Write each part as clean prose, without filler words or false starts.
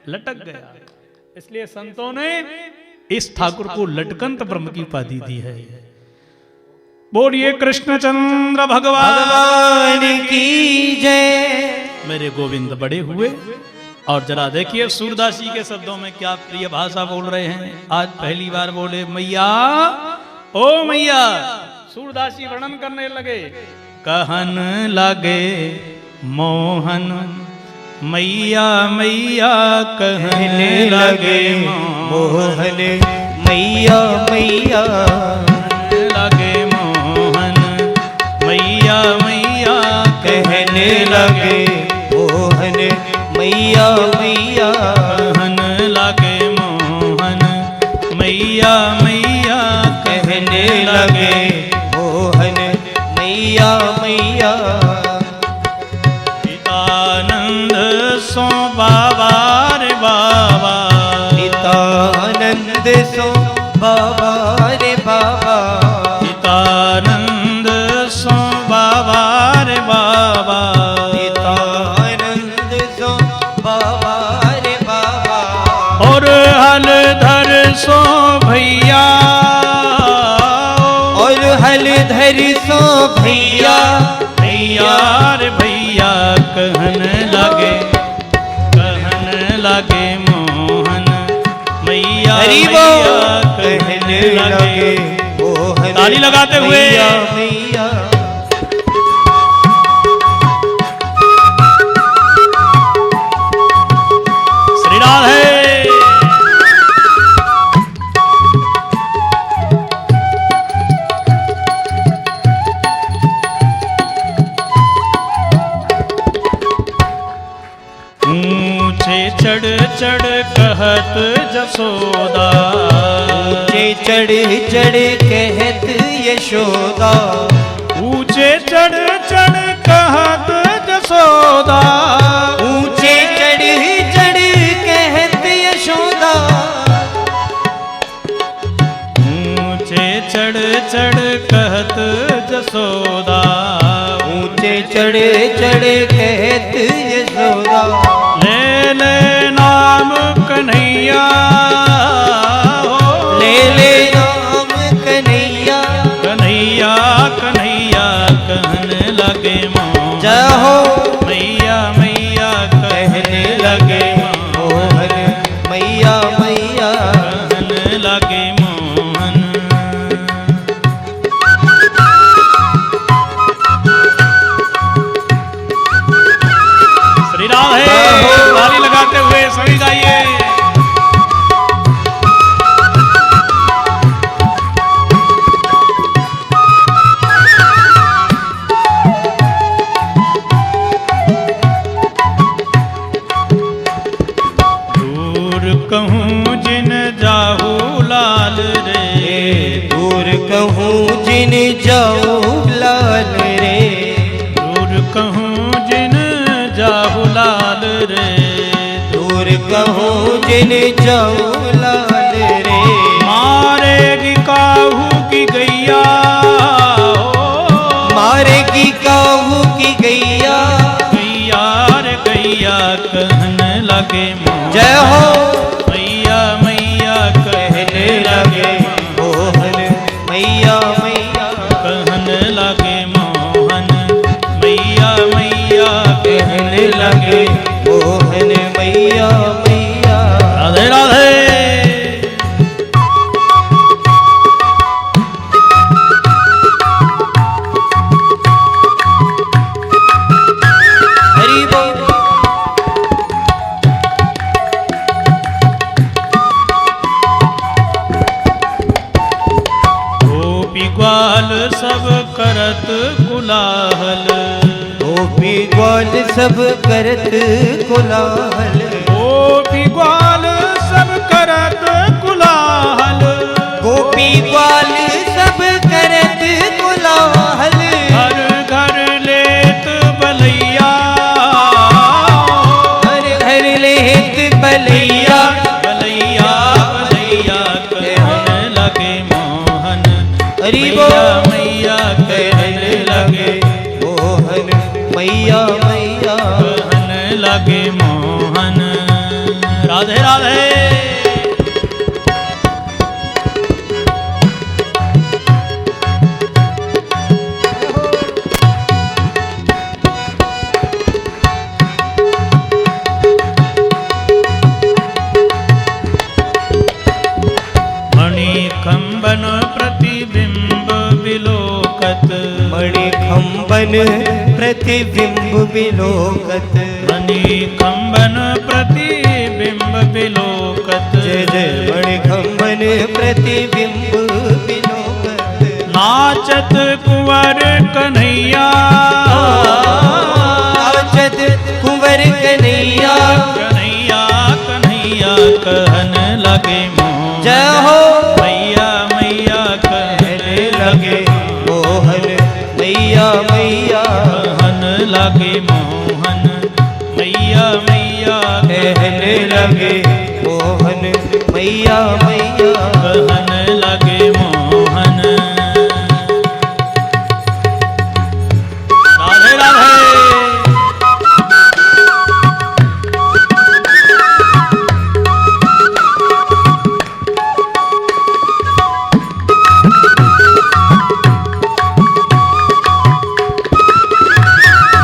लटक गया। इसलिए संतों ने इस ठाकुर को लटकंत ब्रह्म की उपाधि दी है। बोलिए कृष्णचंद्र भगवान की जय। मेरे गोविंद बड़े हुए। और जरा देखिए सूरदास जी के शब्दों में क्या प्रिय भाषा बोल रहे हैं। आज पहली बार बोले मैया ओ मैया। सूरदास जी वर्णन करने लगे, कहन लगे मोहन मैया मैया, कहने लगे मोहन मैया मैया, लगे मोहन मैया मैया, कहने लगे मोहन मैया मैया, कहन लगे मोहन मैया मैया, कहने लगे मोहन मैया मैया। नितानंद सो बाबा रे बाबा, नितानंद सो बाबा रे बाबा, नितानंद सो बाबा रे बाबा, नितानंद सो बाबा रे बाबा। और हलधर सो भैया, और हलधर सो भैया भैया रे भैया, कहन लगे मोहन मैया मैया, कहने लगे मोहन। ताली लगाते हुए मैया मैया। श्री राधे। ऊंचे चढ़ चढ़ कहत जसोदा, ऊंचे चढ़ चढ़ कहत यशोदा, ऊंचे चढ़ चढ़ कहत जसोदा, ऊंचे चढ़ चढ़ कहत यशोदा, ऊंचे चढ़ चढ़ कहत जसोदा, ऊंचे चढ़ चढ़ कहत यशोदा। ले ले नाम कन्हैया, ले ले नाम कन्हैया, कन्हैया कन्हैया, कहने लगे मोहन जय हो मैया मैया, कहने लगे मोहन मैया मैया, कहने लगे मोहन। श्री राधे। ताली लगाते हुए सभी गाइए। दूर कहूँ जिन जाहू लाल रे, दूर कहूँ जिन जाऊँ लाल रे, दूर कहूँ जिन जाहू लाल रे, दूर कहूँ जिन जाऊँ लाल रे। मारेगी काहू की गैया, मारेगी काहू की गैया, गैया रे गैया, कहने लगे मोहन जय हो मैया मैया, कहने लगे मोहन मैया मैया, कहने लगे मोहन मैया मैया, कहने लगे मोहन मैया मैया। राधे राधे। हरि बोल। गोपी ग्वाल सब करत कुलाहल, गोपी ग्वाल सब करत कोलाहल, गोपी ग्वाल सब करत कुलाहल, गोपी ग्वाल सब करत कोलाहल, घर घर लेत बलैया, हर हर लेत बलैया, बलैया बलैया, कहने लगे मोहन हरि मैया बोल। मैया, कहने लगे मोहन मैया मैया, कहने लगे मोहन। राधे राधे। मणिखंबन प्रतिबिंब विलोकत, मणिखंबन प्रतिबिंब विलोकत, मणिखंबन प्रतिबिंब विलोकत। जय जय मणिखंबन प्रतिबिंब विलोकत। नाचत कुंवर कन्हैया, नाचत कुंवर कन्हैया, कन्हैया कन्हैया कहन लगे मोहन। जय हो मैया मैया कहने लगे मोहन, मैया मैया कहन लगे मोहन। मैया मैया कहने लगे मोहन, मैया मैया कहन लगे मोहन। राधे राधे।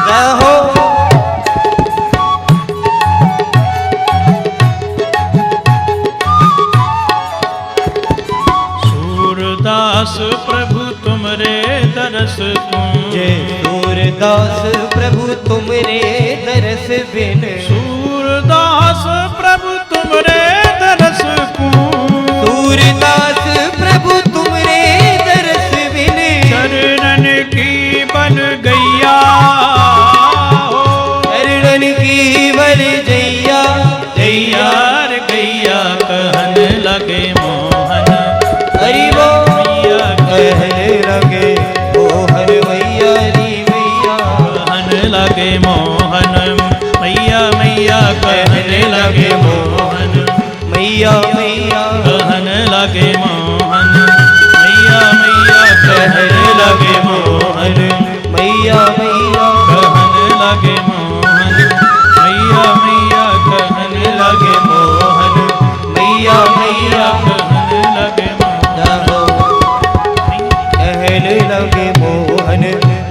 जय हो सूरदास प्रभु तुमरे दरस को, जय सूरदास प्रभु तुमरे दरस बिन, सूरदास प्रभु तुमरे दरस को, सूरदास प्रभु तुमरे दरस बिन, चरणन की बन गैया हो, चरणन की बल जैया, गैया रे गैया कहन लगे मोहन। हरि वो मैया कहने लगे मोहन, मैया री मैया कहन लगे मोहन। मैया मैया कहने लगे मोहन। मैया मैया कहन लगे मोहन। मैया मैया कहने लगे मोहन। मैया मैया कहन लगे मोहन। मैया मैया कहने लगे मोहन। मैया मैया कहने लगे मोहन। जाओ कहने लगे मोहन,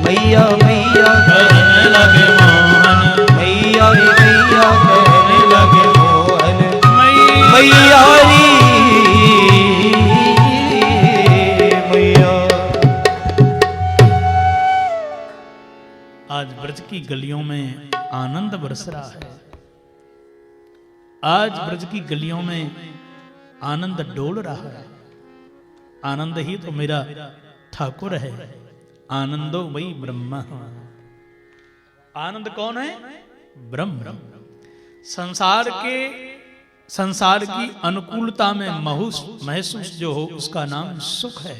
मैया मैया कहने लगे मोहन। मैया री मैया कहने लगे मोहन, मैया मैया री मैया। आज ब्रज की गलियों में आनंद बरस रहा है। आज ब्रज की गलियों में आनंद डोल रहा है। आनंद ही तो मेरा ठाकुर है। आनंदो वही ब्रह्म। आनंद कौन है? ब्रह्म। संसार की अनुकूलता में महसूस जो हो उसका नाम सुख है।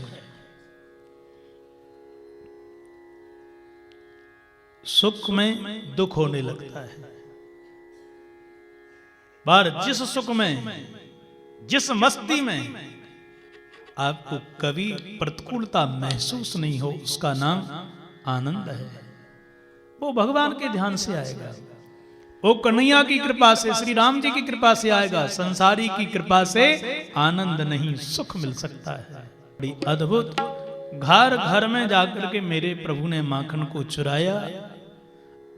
सुख में दुख होने लगता है। बार जिस सुख में, जिस मस्ती में आपको कभी प्रतिकूलता महसूस नहीं हो उसका नाम आनंद है। वो भगवान के ध्यान से आएगा, वो कन्हैया की कृपा से, श्री राम जी की कृपा से आएगा। संसारी की कृपा से आनंद नहीं, सुख मिल सकता है। बड़ी अद्भुत। घर घर में जाकर के मेरे प्रभु ने माखन को चुराया।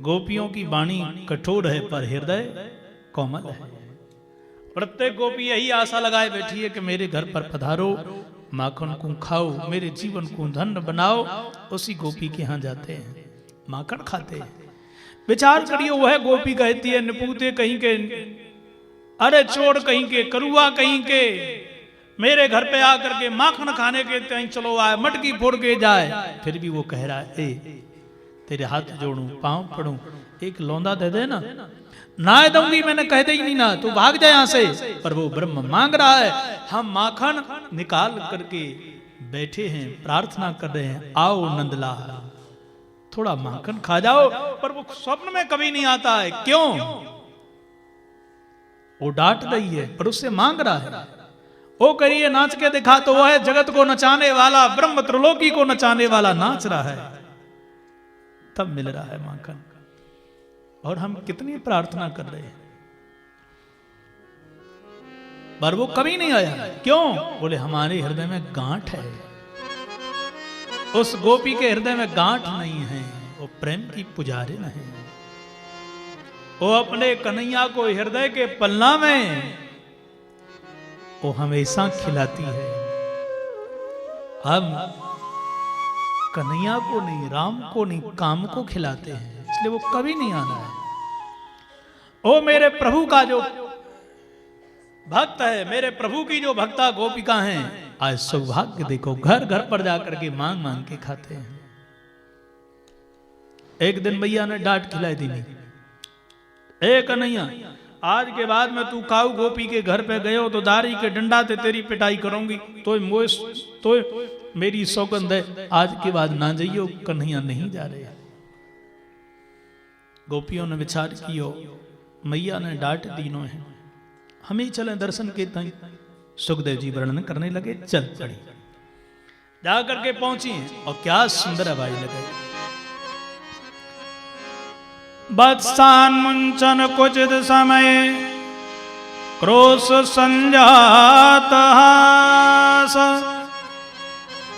गोपियों की वाणी कठोर है पर हृदय कोमल है। प्रत्येक गोपी यही आशा लगाए बैठी है कि मेरे घर पर पधारो, माखन को खाओ, मेरे जीवन को धन्य बनाओ। उसी गोपी के यहाँ जाते हैं, माखन खाते हैं। विचार करिए, वह गोपी कहती है निपूते कहीं के, अरे चोर कहीं के, करुआ कहीं के, मेरे घर पे आकर के माखन खाने के कहीं चलो आए, मटकी फोड़ के जाए। फिर भी वो कह रहा है तेरे हाथ जोड़ूं, पांव पड़ूं, एक लौंदा दे दे ना दूंगी, मैंने कह दे ही नहीं ना, तू भाग जाए यहां से। पर वो ब्रह्म मांग रहा है। हम माखन निकाल करके बैठे हैं, प्रार्थना कर रहे हैं, आओ नंदलाल थोड़ा माखन खा जाओ। पर वो स्वप्न में कभी नहीं आता है। क्यों? वो डांट रही है पर उससे मांग रहा है। वो करिए नाच के दिखा, तो वो है जगत को नचाने वाला, ब्रह्म त्रिलोकी को नचाने वाला नाच रहा है, तब मिल रहा है माखन। और हम कितनी प्रार्थना कर रहे हैं। पर वो कभी नहीं आया। क्यों? बोले हमारे हृदय में गांठ है, उस गोपी के हृदय में गांठ नहीं है, वो प्रेम की पुजारिन है। वो अपने कन्हैया को हृदय के पलना में वो हमेशा खिलाती है। हम कन्हैया को नहीं, राम को नहीं, काम को खिलाते हैं, इसलिए वो कभी नहीं आना है। ओ मेरे प्रभु का जो भक्त है, मेरे प्रभु की जो भक्ता गोपिका हैं, आज सौभाग्य देखो, घर घर पर जाकर के मांग मांग के खाते हैं। एक दिन मैया ने डांट खिलाई दी, नहीं ए कन्हैया, आज के बाद में तू काऊ गोपी के घर पे गयो तो दारी के डंडा से तेरी पिटाई करूंगी, तो मेरी सौगंध है, आज के बाद ना जाइयो। कन्हैया नहीं जा रहे। गोपियों ने विचार कियो, मैया ने डांट दीनो है, हम ही चले दर्शन के तई। सुखदेव जी वर्णन करने लगे, चल पड़ी, जाकर के पहुंची और क्या सुंदर हवाई लगे। बत्सान मुंचन कुचित समय क्रोश संजात हास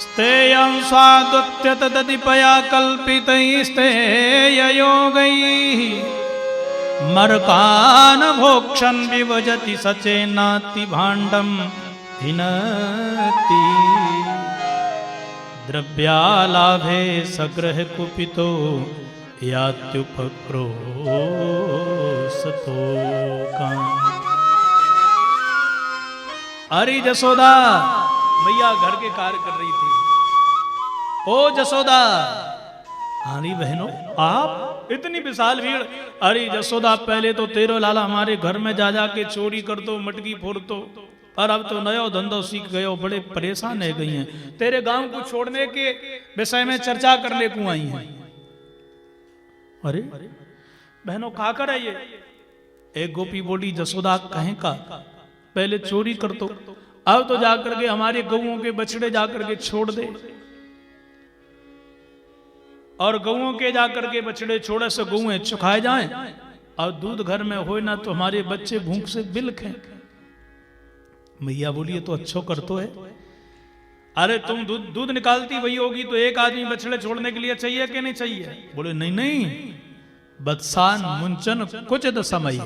स्तेयं स्वादुत्यत ददीपया कल्पितैस्तेय योगैः मर्कान भोक्षन विभजति सचेनाति भाण्डं हिनति द्रव्यालाभे सग्रह कुपितो यात्युपक्रोशतो काम। अरे जसोदा, मैया घर के कार्य कर रही थी। ओ जसोदा, अरे बहनों आप, इतनी विशाल भीड़। अरे जसोदा, पहले तो तेरो लाला हमारे घर में जा जा के चोरी कर दो, मटकी फोड़ दो, और अब तो नयो धंधो सीख गयो, बड़े परेशान है गई हैं, तेरे गांव को छोड़ने के विषय में चर्चा करने को आई हैं। अरे बहनों का कर है ये? एक गोपी बोली, जसोदा कहें का, पहले चोरी कर दो, अब तो जाकर के हमारे गऊओं के बछड़े जाकर के छोड़ दे, और गऊओं के जाकर के बछड़े छोड़े से गऊं चुखाए जाएं, और दूध घर में हो ना तो हमारे बच्चे भूख से बिलखें। मैया बोलिए तो अच्छो कर तो है। अरे तुम दूध निकालती वही होगी, तो एक आदमी बछड़े छोड़ने के लिए चाहिए कि नहीं चाहिए? बोले नहीं नहीं, बत्सान मुंचन कुछ समय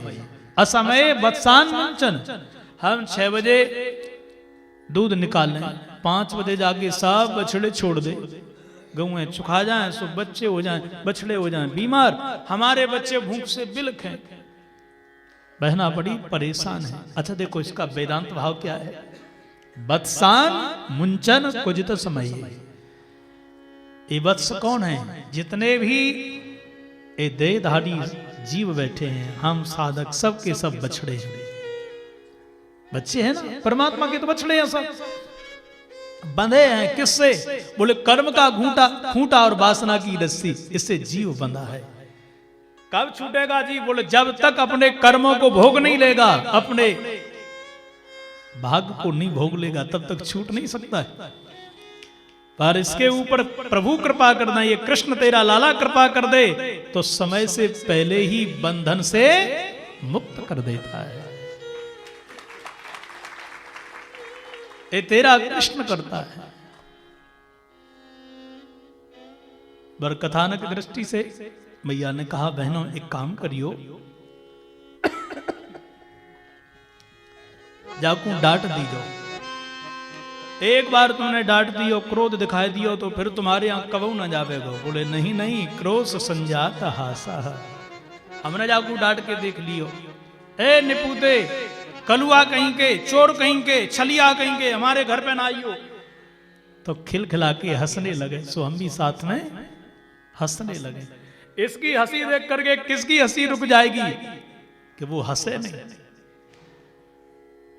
असमय बत्सान मुंचन, हम 6 बजे दूध निकालें, 5 बजे जाके सब बछड़े छोड़ दे, गऊं चुखा जाएं, सो बच्चे हो जाएं, बछड़े हो जाएं बीमार, हमारे बच्चे भूख से बिलखें। बहना बड़ी परेशान है। अच्छा देखो इसका वेदांत भाव क्या है। बत्सान मुंचन कुजित समय, ये वत्स कौन है? जितने भी ये देहधारी जीव बैठे हैं, हम साधक सब के सब बछड़े हैं, बच्चे हैं ना, परमात्मा के तो बछड़े हैं सब, बंधे हैं किससे? बोले कर्म का खूंटा और वासना की रस्सी, इससे जीव बंधा है। कब छूटेगा जी? बोले जब तक अपने कर्मों को भोग नहीं लेगा, अपने भाग को नहीं भोग लेगा, तब तक छूट नहीं सकता है। पर इसके ऊपर प्रभु कृपा करना, ये कृष्ण तेरा लाला कृपा कर दे तो समय से पहले ही बंधन से मुक्त कर देता है। ये तेरा कृष्ण करता है। बर कथानक दृष्टि से मैया ने कहा, बहनों एक काम करियो, जाकू डांट दी जाओ, एक बार तुमने डांट दियो, क्रोध दिखाई दियो, तो फिर तुम्हारे यहां कबू ना जावेगो। बोले नहीं नहीं, क्रोध संजात हासा, हमने जाकू डांट के देख लियो। ए निपुते, कलुआ कहीं के, चोर कहीं के, छलिया कहीं के, हमारे घर पे ना आइयो। तो खिलखिला के हंसने लगे। सो हम भी साथ में हंसने लगे। इसकी हंसी देख करके किसकी हंसी रुक जाएगी कि वो हंसे नहीं।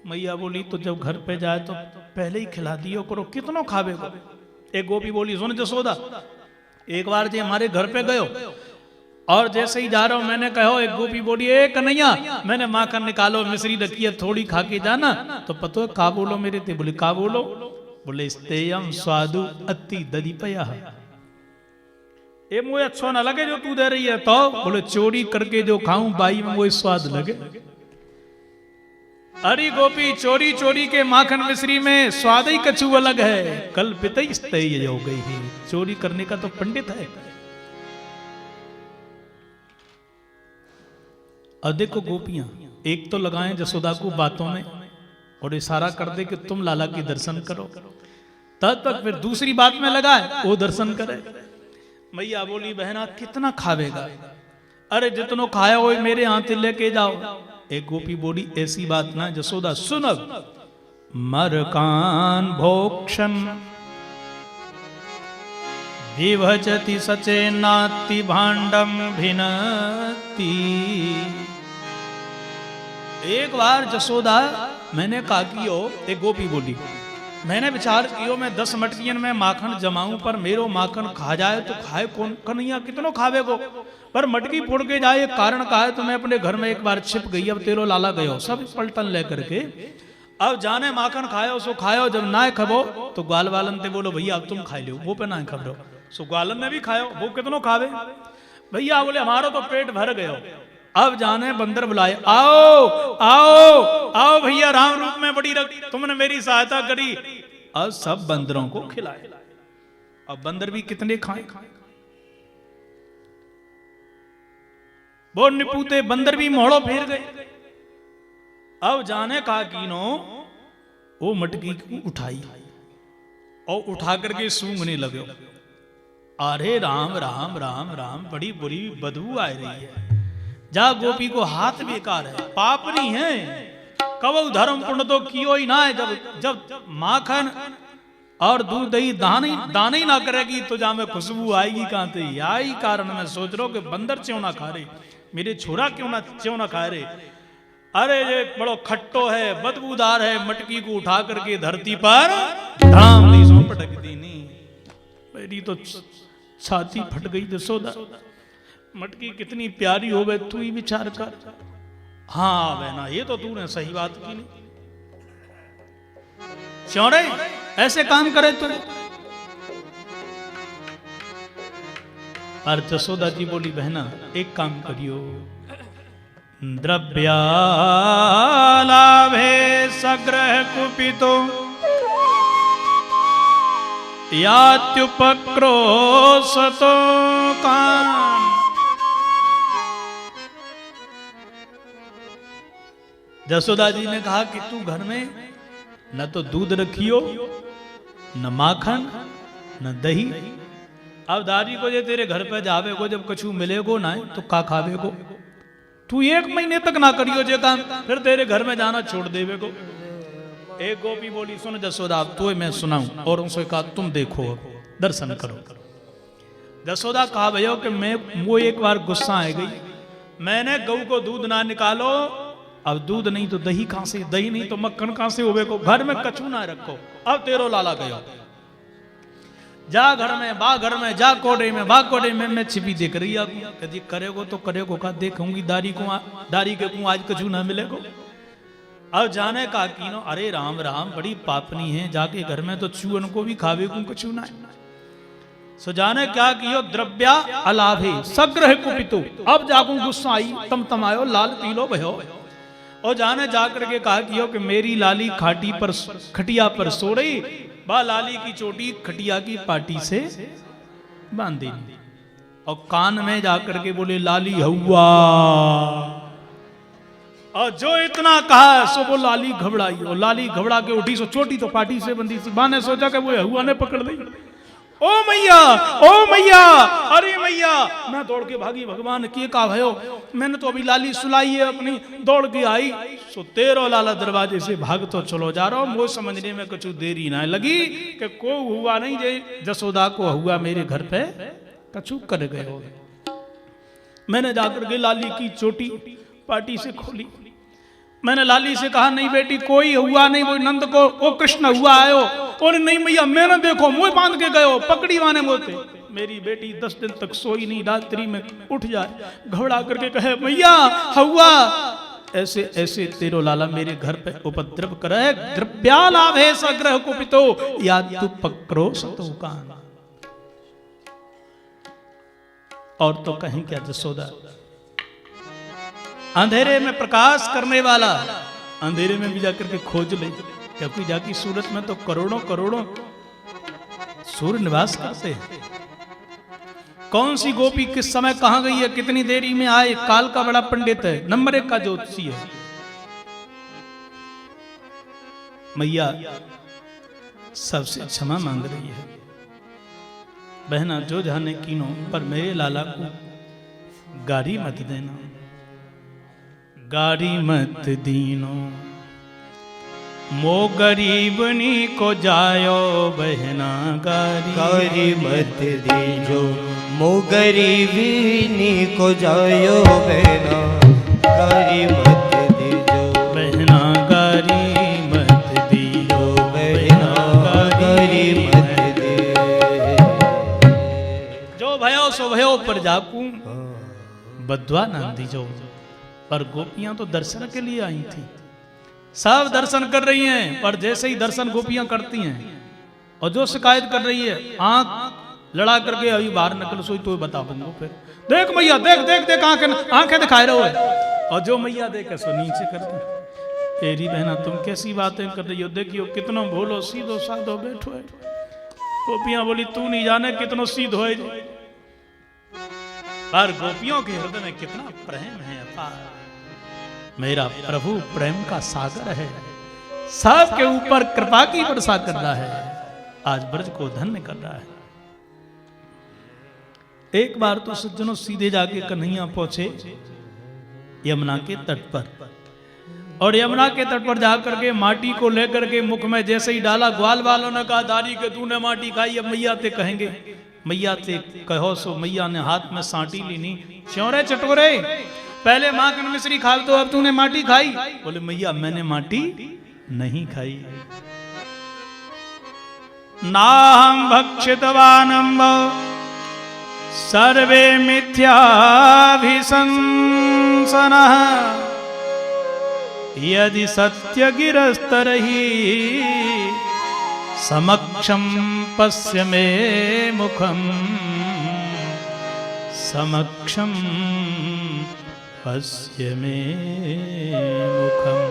मैया बोली तो जब घर पे जाए तो पहले ही खिला दियो करो, कितनो खावे को। एक गोपी बोली, सुन जसोदा, एक बार जे हमारे घर पे गयो और जैसे ही जा रहा हूं मैंने कहो, एक गोपी बोली, ए कन्हैया मैंने माखन निकालो, मिश्री रखी है, थोड़ी खा के जाना। तो पतो है का बोलो मेरे ते? बोले का बोलो? बोले स्तेयम स्वादु अति ददीपया, ये मुझे अच्छा ना लगे जो तू दे रही है। तो बोले चोरी करके जो खाऊं बाई में वो स्वाद लगे। अरे गोपी चोरी चोरी के माखन मिश्री में स्वाद ही कछु अलग है, कल पितई स्तय हो गई ही। चोरी करने का तो पंडित है। और देखो गोपियां एक तो लगाएं जसोदा को बातों में और इशारा कर दे कि तुम लाला की दर्शन करो, तब तक फिर दूसरी बात में लगाए वो दर्शन करे। मैया बोली बहना कितना खावेगा, अरे जितनो खाया हो मेरे यहाँ से लेके जाओ। एक गोपी बोली ऐसी बात ना जसोदा सुनब, मरकान भोक्षण विभजति सचे नाति भांडम भिनती। एक बार जसोदा मैंने कहा कि ओ, एक गोपी बोली मैंने विचार कियो मैं 10 मटकियन में माखन जमाऊं, पर मेरो माखन खा जाए तो खाए कौन, कन्हैया कितनो खावे को, पर मटकी फोड़ के जाए। एक कारण कहा है तो मैं अपने घर में एक बार छिप गई, अब तेरो लाला गयो सब पलटन लेकर के, अब जाने माखन खायो सो खायो, जब ना खबो तो ग्वाल वालन ते बोलो भैया अब तुम खाई लो, वो पे ना खबरो। सो ग्वालन ने भी खायो, वो कितनो खावे भैया, बोले हमारा तो पेट भर गयो। अब जाने बंदर बुलाए, आओ आओ आओ भैया राम रूप में बड़ी रख, तुमने मेरी सहायता करी। अब सब बंदरों को खिलाए। अब बंदर भी कितने खाए, वो निपूते बंदर भी मोड़ो फेर गए। अब जाने का कीनो वो मटकी को उठाई और उठा करके सूंघने लगे। अरे राम राम राम राम, बड़ी बुरी बदबू आ रही है। जा गोपी को हाथ बेकार है, पाप नहीं है, कबू धर्म पुण्य तो कियो ही ना है। जब जब माखन और दूध दही दान ही ना करेगी तो जा में खुशबू आएगी कहां से। यही कारण मैं सोच रहा हूं कि बंदर क्यों ना खा रहे, मेरे छोरा क्यों ना खा रहे। अरे ये बड़ो खट्टो है, बदबूदार है, मटकी को उठा करके धरती पर धाम दी सो पटक दी। नहीं मेरी तो छाती फट गई जसोदा, मटकी कितनी प्यारी हो गई, तू ही विचार कर। हाँ बहना ये तो तूने सही बात की नहीं, क्यों रे ऐसे काम करे तू। पर जसोदा जी बोली बहना एक काम करियो, द्रव्यालाभे सग्रह कुपितो यात्युपक्रोशतो कान। जसोदा जी ने कहा कि तू घर में न तो दूध रखियो, न माखन, न दही। अब दादी को जे तेरे घर पे जावे को जब कछु मिलेगो ना तो का खावे को, तू 1 महीने तक ना करियो जे काम, फिर तेरे घर में जाना छोड़ देवे को। एक गोपी बोली सुन जसोदा अब तो मैं सुनाऊं, और उनसे कहा तुम देखो दर्शन करो। जसोदा कहा भैया कि मैं वो एक बार गुस्सा आ गई, मैंने गऊ को दूध ना निकालो, अब दूध नहीं तो दही कहां से, दही नहीं तो मक्खन कहां से होवे को, घर में कछु ना रखो। अब तेरो लाला गयो, जा घर में बा घर में, जा कोडे में बा कोडे में, मैं छिपी देख रही कदी करेगो तो करेगो का देखूंगी, दारी के को आज कछु ना मिलेगो। अब जाने का कीनो अरे राम राम बड़ी पापनी है, जाके घर में तो चूअन को भी खावे को कछु ना। सो जाने क्या कियो, द्रव्या अलाभे सग्रह कुपितो। अब जाकू गुस्सा आई, तम आयो, लाल पीलो भयो। और जाने जाकर के कहा कियो कि मेरी लाली खटिया पर सो रही, बा लाली की चोटी खटिया की पाटी से बांधी, और कान में जाकर के बोले लाली हौवा। और जो इतना कहा सो वो लाली घबराई, और लाली घबरा के उठी, सो चोटी तो पाटी से बंधी थी। बा ने सोचा कि वो हौवा ने पकड़ ली। ओ मैया, ओ मैया, अरे मैया, मैं दौड़ के भागी, भगवान के का भयो, मैंने तो अभी लाली सुलाई है अपनी, दौड़ के आई। सो तेरो लाला दरवाजे से भाग तो चलो जा रहा हूं, वो समझने में कुछ देरी ना लगी कि को हुआ नहीं, जे जसोदा को हुआ मेरे घर पे कछु कर गए हो। मैंने जाकर के लाली की चोटी पाटी से खोली, मैंने लाली से कहा नहीं बेटी कोई हुआ नहीं, वो नंद को वो कृष्ण हुआ आयो। और नहीं मैया मैंने देखो मुंह बांध के गयो, पकड़ी वाने मोते। मेरी बेटी 10 दिन तक सोई नहीं, रात्रि में उठ जाए, घबरा करके कहे मैया हुआ। ऐसे ऐसे तेरो लाला मेरे घर पे उपद्रव करे, द्रव्यालाभे सग्रह कुपितो यात्युपक्रोशतो कान। और तो कहीं क्या जसोदा, अंधेरे में प्रकाश करने वाला, अंधेरे में भी जाकर के खोज ले, क्योंकि जाकी सूरत में तो करोड़ों करोड़ों सूर्य निवास करते हैं। कौन सी गोपी किस समय कहां गई है, कितनी देरी में आए, काल का बड़ा पंडित है, नंबर 1 का ज्योतिषी है। मैया सबसे क्षमा मांग रही है, बहना जो जाने कीनो, पर मेरे लाला को गाड़ी मत देना, गाड़ी मत दीनो, मो गरीबनी को जायो बहना गाड़ी गारी मत दीजो, मो गरीबनी को जायो बहना, गारी मत दीजो, बहना गाड़ी मत दियो, बहना गारी मत दे। जो भयो सो भयो पर जाकू बद्वा ना दीजो। पर गोपियां तो दर्शन के लिए आई थी, सब दर्शन कर रही हैं, पर जैसे ही दर्शन गोपियां करती हैं और जो शिकायत कर रही है, आंख लड़ा करके अभी बाहर निकल सोई तो बता दूंगा, फिर देख मैया देख देख देख आंखें दिखाए रहो है। और जो मैया देखे सो नीचे कर दे। तेरी बहना तुम कैसी बातें कर रही हो, देखियो कितनो भोलो सीधो साधो बैठो है। गोपियां बोली तू नहीं जाने कितनो सीधो है, पर गोपियों के हृदय में कितना प्रेम है अपार। मेरा प्रभु प्रेम का सागर है, सबके ऊपर कृपा की वर्षा कर रहा है, आज ब्रज को धन्य कर रहा है। एक बार तो सज्जनों सीधे जाके कन्हैया पहुंचे यमुना के तट पर, और यमुना के तट पर जाकर के माटी को लेकर के मुख में जैसे ही डाला, ग्वाल वालों ने कहा दादी के तूने माटी खाई, अब मैया ते कहेंगे, मैया ते कहो सो। मैया ने हाथ में सांटी लीनी, च्योरे चटोरे पहले मां कन मिश्री खा तो अब तूने माटी खाई। बोले मैया मैंने माटी नहीं खाई। नाहं भक्षितवानम्ब सर्वे मिथ्याभिशंसनः, यदि सत्य गिरस्तरहि समक्षं पश्य मे मुखं, समक्षं पश्य मे मुखम।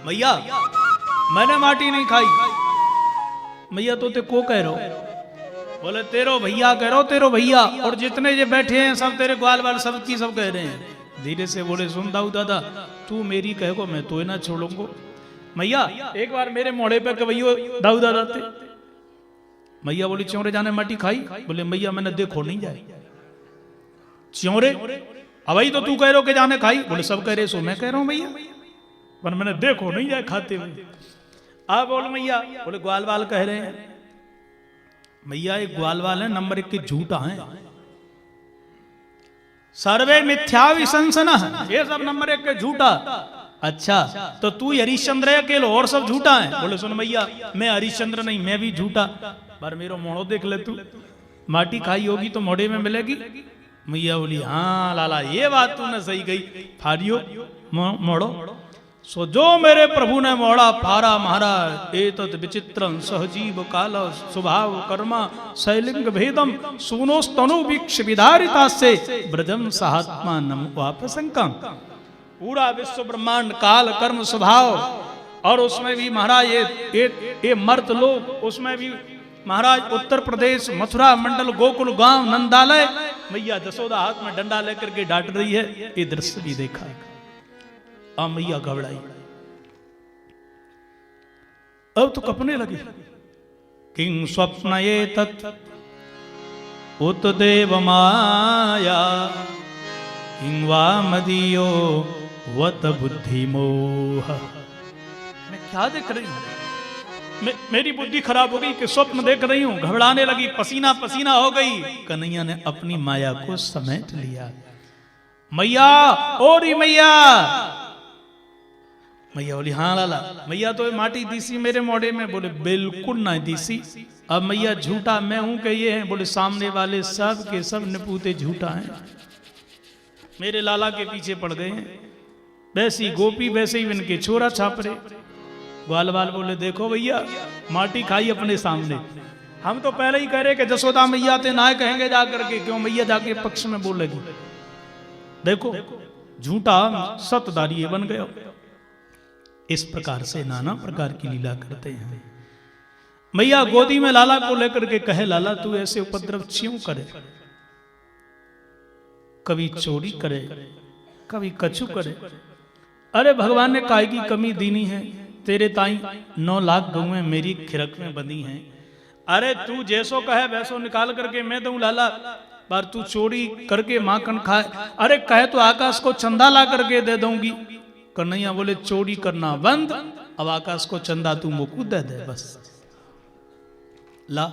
मैया मैंने माटी नहीं खाई। मैया तो ते को कह रहो, बोले तेरो भैया कह रहो, तेरो भैया, और जितने ये बैठे हैं सब तेरे ग्वाल वाल सब की सब कह रहे हैं। धीरे से बोले सुन दाऊ दादा, तू मेरी कह को मैं तो ना छोड़ूंगा। मैया एक बार मेरे मोड़े पे कवैयो दाऊ दादा थे। मैया बोली च्योरे जाने माटी खाई? बोले मैया मैंने देखो नहीं जाए। च्योरे अवई तो तू कह रहे हो कि जाने खाई? बोले सब कह रहे सो मैं कह रहा हूं भैया, पर मैंने देखो नहीं जाए खाते हुए। आप बोल मैया, बोले ग्वाल वाल कह रहे हैं। मैया एक ग्वाल वाल है, नंबर 1 के झूठा है, सर्वे मिथ्या विशंसन, ये सब नंबर 1 के झूठा। अच्छा तो तू हरिश्चंद्र अकेलो और सब झूठा है? बोले सुन मैया मैं हरिश्चंद्र नहीं, मैं भी झूठा, पर मेरो मोड़ो देख ले, तू माटी खाई होगी तो मोड़े में मिलेगी। मैया बोली हाँ लाला ये बात तूने सही कही, फारियो मोड़ो। सो जो मेरे प्रभु ने मोड़ा फारा महाराज, एतत् विचित्रं सहजीव काल स्वभाव कर्मा शैलिंग भेदम सुनोस्तनु वीक्ष विधारिता से ब्रजम सहात्मा नम वापसंकम। पूरा विश्व ब्रह्मांड काल कर्म स्वभाव, और उसमें भी महाराज ये मर्त लोग, उसमें भी महाराज उत्तर प्रदेश मथुरा मंडल गोकुल गांव नंदालय। मैया जसोदा हाथ में डंडा लेकर के डांट रही है, ये दृश्य भी देखा। मैया घबराई, अब तो कपने लगी। किं स्वप्न ये तत् उत देव माया, किं वा मदीयो वत बुद्धि मोह। मैं क्या देख रही हूं? मेरी बुद्धि खराब हो गई कि स्वप्न देख रही हूं। घबराने लगी, पसीना पसीना हो गई। कन्हैया ने अपनी माया को समेट लिया। मैया ओरी मैया। मैया बोली हाँ लाला। मैया तो माटी दीसी मेरे मोड़े में? बोले बिल्कुल ना दीसी। अब मैया झूठा मैं हूं कि ये है? बोले सामने वाले सब के सब निपूते झूठा हैं, मेरे लाला के पीछे पड़ गए हैं। वैसी गोपी वैसे ही इनके छोरा छाप रहे। ग्वाल बाल बोले देखो भैया माटी खाई अपने सामने। हम तो पहले ही कह रहे कि जसोदा मैया ते ना कहेंगे जाकर के, क्यों मैया जाके पक्ष में बोलेगी। देखो झूठा सतदारी बन गयो। इस प्रकार से नाना प्रकार की लीला करते हैं। मैया गोदी में लाला को लेकर के कहे, लाला तू ऐसे उपद्रव क्यों करे? कभी चोरी करे, कभी कछु करे। अरे भगवान ने काय की कमी दीनी है, तेरे ताई 9 लाख गौएं मेरी खिरक में बंधी हैं। अरे तू जैसो कहे वैसो निकाल करके मैं दूं लाला, पर तू चोरी करके माखन खाए। अरे कहे तो आकाश को चंदा ला करके दे दूंगी। कन्हैया बोले चोरी करना बंद, अब आकाश को चंदा तू मुकू दे दे बस। ला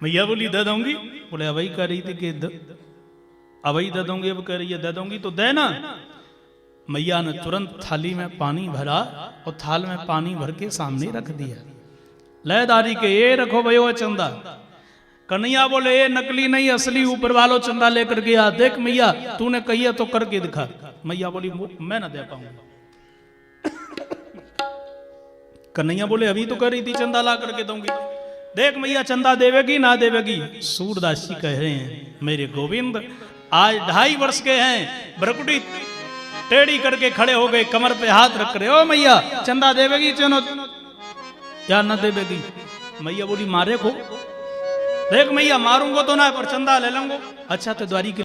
मैया बोली दे दूंगी। बोले अवई कह रही थी कि अवई दे दूंगी, अब कह रही है दे दूंगी तो दे ना। मैया ने तुरंत थाली में पानी भरा और थाल में पानी भर के सामने रख दिया। लयदारी के ये रखो भयो चंदा। कन्हैया बोले ये नकली नहीं असली ऊपर वालों चंदा लेकर गया। देख मैया तूने कही है तो करके दिखा। मैया बोली मैं ना दे पाऊंगा। कन्हैया बोले अभी तो कह रही थी चंदा ला करके दूंगी। देख मैया चंदा देवेगी ना देवेगी। सूरदास जी कह रहे हैं मेरे गोविंद आज 2.5 वर्ष के हैं, भ्रकुटी टेढ़ी करके खड़े हो गए, कमर पे हाथ रख रहे। ओ मैया चंदा देवेगी चलो या न देवेगी? मैया बोली मारे को। देख मैया मारूंगा तो ना पर चंदा ले लूंगा। अच्छा तो द्वारी के